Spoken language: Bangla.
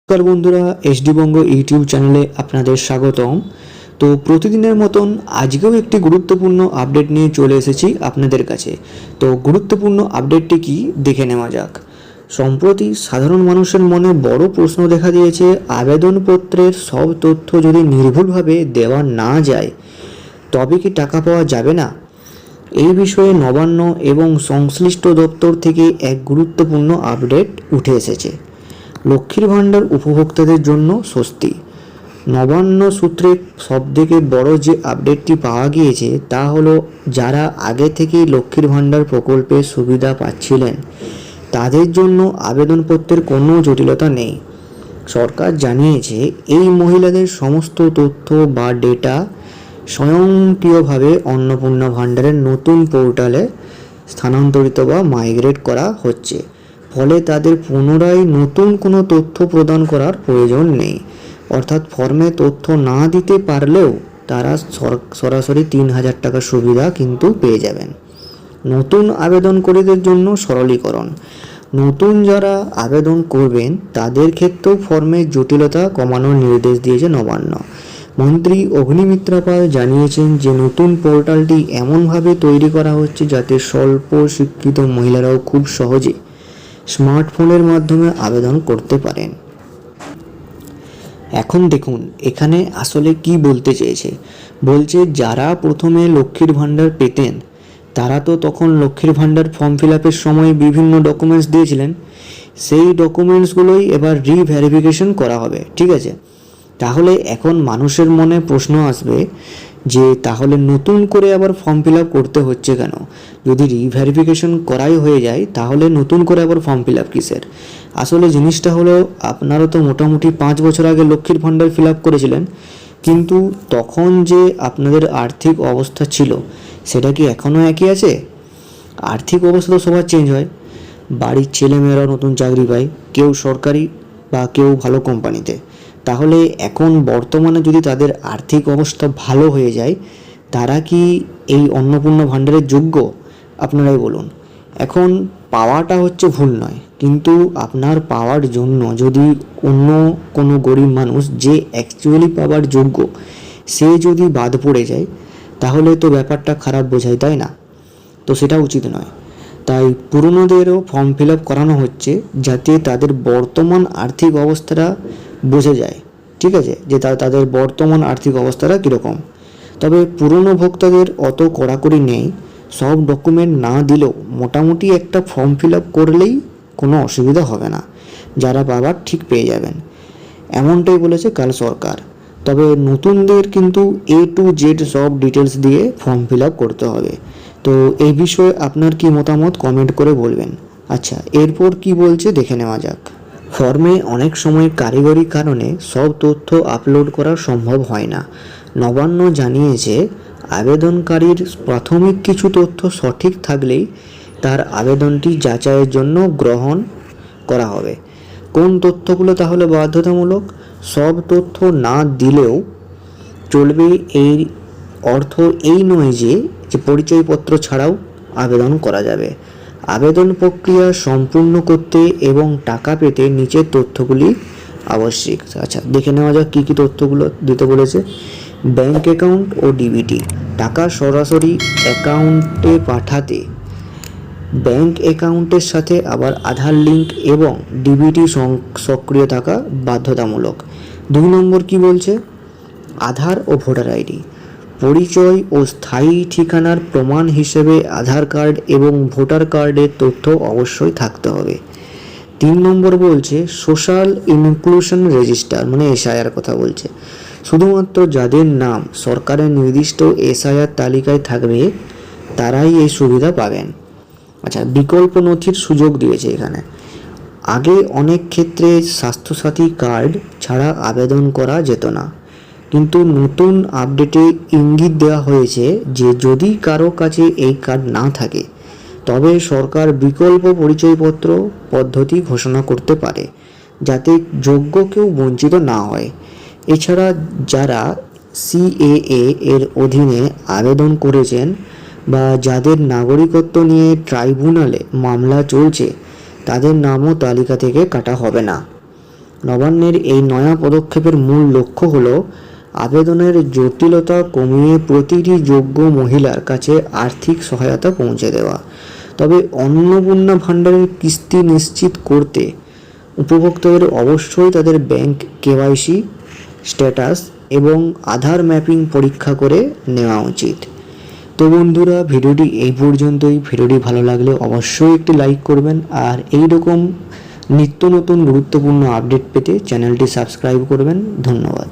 নমস্কার বন্ধুরা, এসডি বঙ্গ ইউটিউব চ্যানেলে আপনাদের স্বাগতম। তো প্রতিদিনের মতন আজকেও একটি গুরুত্বপূর্ণ আপডেট নিয়ে চলে এসেছি আপনাদের কাছে। তো গুরুত্বপূর্ণ আপডেটটি কি দেখে নেওয়া যাক। সম্প্রতি সাধারণ মানুষের মনে বড় প্রশ্ন দেখা দিয়েছে, আবেদনপত্রের সব তথ্য যদি নির্ভুলভাবে দেওয়া না যায় তবে কি টাকা পাওয়া যাবে না। এই বিষয়ে নবান্ন এবং সংশ্লিষ্ট দপ্তর থেকে এক গুরুত্বপূর্ণ আপডেট উঠে এসেছে। লক্ষ্মীর ভাণ্ডার উপভোক্তাদের জন্য স্বস্তি। নবান্ন সূত্রে সবথেকে বড় যে আপডেটটি পাওয়া গিয়েছে তা হলো, যারা আগে থেকেই লক্ষ্মীর ভাণ্ডার প্রকল্পের সুবিধা পাচ্ছিলেন তাদের জন্য আবেদনপত্রের কোনো জটিলতা নেই। সরকার জানিয়েছে এই মহিলাদের সমস্ত তথ্য বা ডেটা স্বয়ংক্রিয়ভাবে অন্নপূর্ণা ভাণ্ডারের নতুন পোর্টালে স্থানান্তরিত বা মাইগ্রেট করা হচ্ছে। ফলে তাদের পুনরায় নতুন কোনো তথ্য প্রদান করার প্রয়োজন নেই। অর্থাৎ ফর্মে তথ্য না দিতে পারলেও তারা সরাসরি 3,000 টাকার সুবিধা কিন্তু পেয়ে যাবেন। নতুন আবেদনকারীদের জন্য সরলীকরণ। নতুন যারা আবেদন করবেন তাদের ক্ষেত্রেও ফর্মের জটিলতা কমানোর নির্দেশ দিয়েছে নবান্ন। মন্ত্রী অগ্নিমিত্রা পাল জানিয়েছেন যে নতুন পোর্টালটি এমনভাবে তৈরি করা হচ্ছে যাতে স্বল্প শিক্ষিত মহিলারাও খুব সহজে স্মার্টফোনের মাধ্যমে আবেদন করতে পারেন। এখন দেখুন এখানে আসলে কি বলতে চেয়েছে। বলছে যারা প্রথমে লক্ষ্মীর ভাণ্ডার পেতেন তারা তো তখন লক্ষ্মীর ভাণ্ডার ফর্ম ফিল আপের সময় বিভিন্ন ডকুমেন্টস দিয়েছিলেন, সেই ডকুমেন্টসগুলোই এবার রিভেরিফিকেশন করা হবে। ঠিক আছে, তাহলে এখন মানুষের মনে প্রশ্ন আসবে যে তাহলে নতুন করে আবার ফর্ম ফিল আপ করতে হচ্ছে কেন? যদি রিভেরিফিকেশন করাই হয়ে যায় তাহলে নতুন করে আবার ফর্ম ফিল আপ কিসের? আসলে জিনিসটা হলো, আপনারা তো মোটামুটি 5 বছর আগে লক্ষ্মীর ভাণ্ডার ফিল আপ করেছিলেন, কিন্তু তখন যে আপনাদের আর্থিক অবস্থা ছিল সেটা কি এখনও একই আছে? আর্থিক অবস্থা তো সবার চেঞ্জ হয়, বাড়ির ছেলেমেয়েরাও নতুন চাকরি পায়, কেউ সরকারি বা কেউ ভালো কোম্পানিতে। তাহলে এখন বর্তমানে যদি তাদের আর্থিক অবস্থা ভালো হয়ে যায় তারা কি এই অন্নপূর্ণা ভাণ্ডারের যোগ্য? আপনারাই বলুন। এখন পাওয়াটা হচ্ছে ভুল নয়, কিন্তু আপনার পাওয়ার জন্য যদি অন্য কোনো গরিব মানুষ যে অ্যাকচুয়ালি পাওয়ার যোগ্য সে যদি বাদ পড়ে যায় তাহলে তো ব্যাপারটা খারাপ বোঝায়, তাই না? তো সেটা উচিত নয়। তাই পুরনোদেরও ফর্ম ফিল আপ করানো হচ্ছে যাতে তাদের বর্তমান আর্থিক অবস্থাটা বোঝা যায়। ঠিক আছে, যে তাদের বর্তমান আর্থিক অবস্থাটা কীরকম। তবে পুরনো ভোক্তাদের অত কড়াকড়ি নেই, সব ডকুমেন্ট না দিলেও মোটামুটি একটা ফর্ম ফিল আপ করলেই কোনো অসুবিধা হবে না, যারা পাবার ঠিক পেয়ে যাবেন, এমনটাই বলেছে কাল সরকার। তবে নতুনদের কিন্তু A to Z সব ডিটেলস দিয়ে ফর্ম ফিল আপ করতে হবে। তো এই বিষয়ে আপনার কি মতামত কমেন্ট করে বলবেন। আচ্ছা, এরপর কি বলছে দেখে নেওয়া যাক। ফর্মে অনেক সময় কারিগরি কারণে সব তথ্য আপলোড করা সম্ভব হয় না। নবান্ন জানিয়েছে আবেদনকারীর প্রাথমিক কিছু তথ্য সঠিক থাকলেই তার আবেদনটি যাচাইয়ের জন্য গ্রহণ করা হবে। কোন তথ্যগুলো তাহলে বাধ্যতামূলক? সব তথ্য না দিলেও চলবে, এই অর্থ এই নয় যে পরিচয়পত্র ছাড়াও আবেদন করা যাবে। আবেদন প্রক্রিয়া সম্পূর্ণ করতে এবং টাকা পেতে নিচের তথ্যগুলি আবশ্যিক। আচ্ছা, দেখে নেওয়া যাক কী কী তথ্যগুলো দিতে বলেছে। ব্যাংক অ্যাকাউন্ট ও ডিবিটি। টাকা সরাসরি অ্যাকাউন্টে পাঠাতে ব্যাংক অ্যাকাউন্টের সাথে আবার আধার লিঙ্ক এবং ডিবিটি সক্রিয় থাকা বাধ্যতামূলক। 2 নম্বর কি বলছে? আধার ও ভোটার আইডি। পরিচয় ও স্থায়ী ঠিকানার প্রমাণ হিসেবে আধার কার্ড এবং ভোটার কার্ডের তথ্য অবশ্যই থাকতে হবে। 3 নম্বর বলছে সোশ্যাল ইনক্লুশন রেজিস্টার, মানে SIR কথা বলছে। শুধুমাত্র যাদের নাম সরকারের নির্দিষ্ট SIR তালিকায় থাকবে তারাই এই সুবিধা পাবেন। আচ্ছা, বিকল্প নথির সুযোগ দিয়েছে এখানে। আগে অনেক ক্ষেত্রে স্বাস্থ্যসাথী কার্ড ছাড়া আবেদন করা যেত না, কিন্তু নতুন আপডেটে ইঙ্গিত দেওয়া হয়েছে যে যদি কারো কাছে এই কার্ড না থাকে তবে সরকার বিকল্প পরিচয়পত্র পদ্ধতি ঘোষণা করতে পারে যাতে যোগ্য কেউ বঞ্চিত না হয়। এছাড়া যারা CAA এর অধীনে আবেদন করেছেন বা যাদের নাগরিকত্ব নিয়ে ট্রাইব্যুনালে মামলা চলছে তাদের নামও তালিকা থেকে কাটা হবে না। নবান্নের এই নয়া পদক্ষেপের মূল লক্ষ্য হলো আবেদনের জটিলতা কমিয়ে প্রতিটি যোগ্য মহিলার কাছে আর্থিক সহায়তা পৌঁছে দেওয়া। তবে অন্নপূর্ণা ভাণ্ডারের কিস্তি নিশ্চিত করতে উপভোক্তাদের অবশ্যই তাদের ব্যাংক কেওয়াইসি স্ট্যাটাস এবং আধার ম্যাপিং পরীক্ষা করে নেওয়া উচিত। তো বন্ধুরা, ভিডিওটি এই পর্যন্তই। ভিডিওটি ভালো লাগলে অবশ্যই একটি লাইক করবেন, আর এই রকম নিত্য নতুন গুরুত্বপূর্ণ আপডেট পেতে চ্যানেলটি সাবস্ক্রাইব করবেন। ধন্যবাদ।